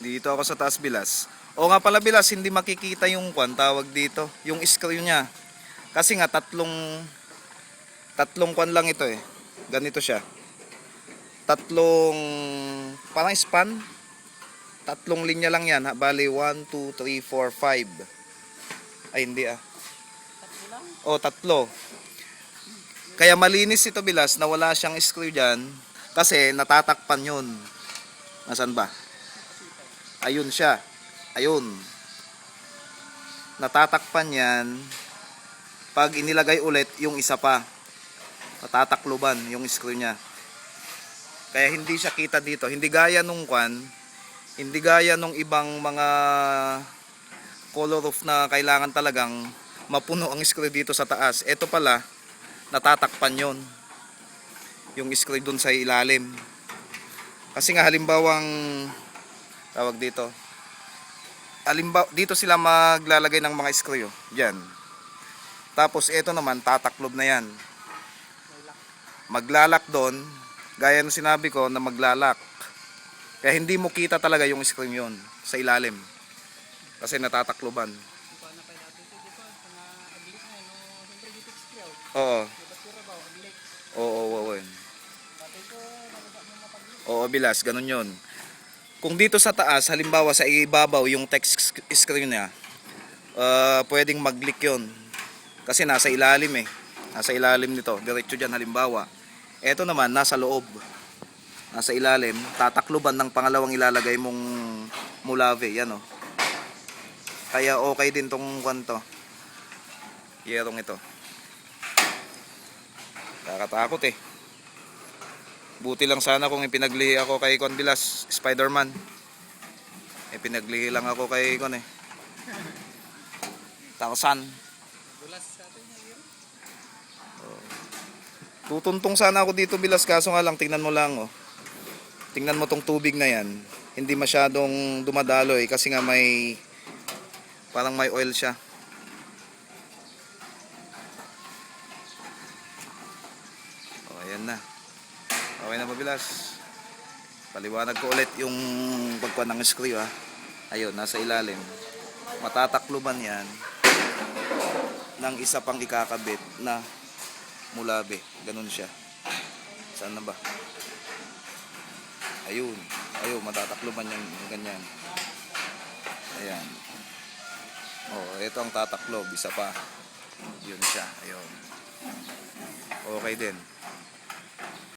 Dito ako sa taas, Bilas. O nga pala, Bilas, hindi makikita yung kwan, tawag dito, yung screw niya. Kasi nga tatlong kwan lang ito eh. Ganito siya. Tatlong parang span. Tatlong linya lang yan. Bali 1, 2, 3, 4, 5. Ay hindi ah. O tatlo. Kaya malinis ito, Bilas, na wala siyang screw dyan. Kasi natatakpan yun. Nasaan ba? Ayun siya. Ayun. Natatakpan yan. Pag inilagay ulit yung isa pa, natatakluban yung screw niya. Kaya hindi siya kita dito. Hindi gaya nung kwan. Hindi gaya nung ibang mga color roof na kailangan talagang mapuno ang screw dito sa taas. Ito pala, natatakpan yon yung screw dun sa ilalim. Kasi nga halimbawang tawag dito, dito sila maglalagay ng mga screw diyan. Tapos ito naman tataklob na yan, maglalak doon gaya ng sinabi ko na maglalak. Kaya hindi mo kita talaga yung screw yon sa ilalim kasi natatakloban. Oo. Oo. Oo, Bilas, ganun yon. Kung dito sa taas, halimbawa sa ibabaw yung text screen niya, pwedeng mag-leak yun. Kasi nasa ilalim eh. Nasa ilalim nito. Diretso dyan halimbawa. Ito naman, nasa loob. Nasa ilalim. Tatakluban ng pangalawang ilalagay mong mulave. Yan oh. Kaya okay din tong kwanto. Yerong ito. Kakatakot eh. Buti lang sana kung ipinaglihi ako kay Kon Bilas, Spider-Man. Ipinaglihi lang ako kay Kon eh. Tarzan. Tutuntong sana ako dito, Bilas, kaso nga lang tingnan mo lang oh. Tingnan mo tong tubig na yan. Hindi masyadong dumadaloy kasi nga parang may oil siya. Oh, ayan na. Okay na ba, Bilas? Paliwanag ko ulit yung pagkuha ng screw ha. Ayun, nasa ilalim. Matatakluban yan ng isa pang ikakabit na mulabe. Ganun siya. Saan na ba? Ayun. Ayun, matatakluban yan. Ganyan. Ayan. Oh, ito ang tataklob. Isa pa. Yun siya. Ayun. Okay din.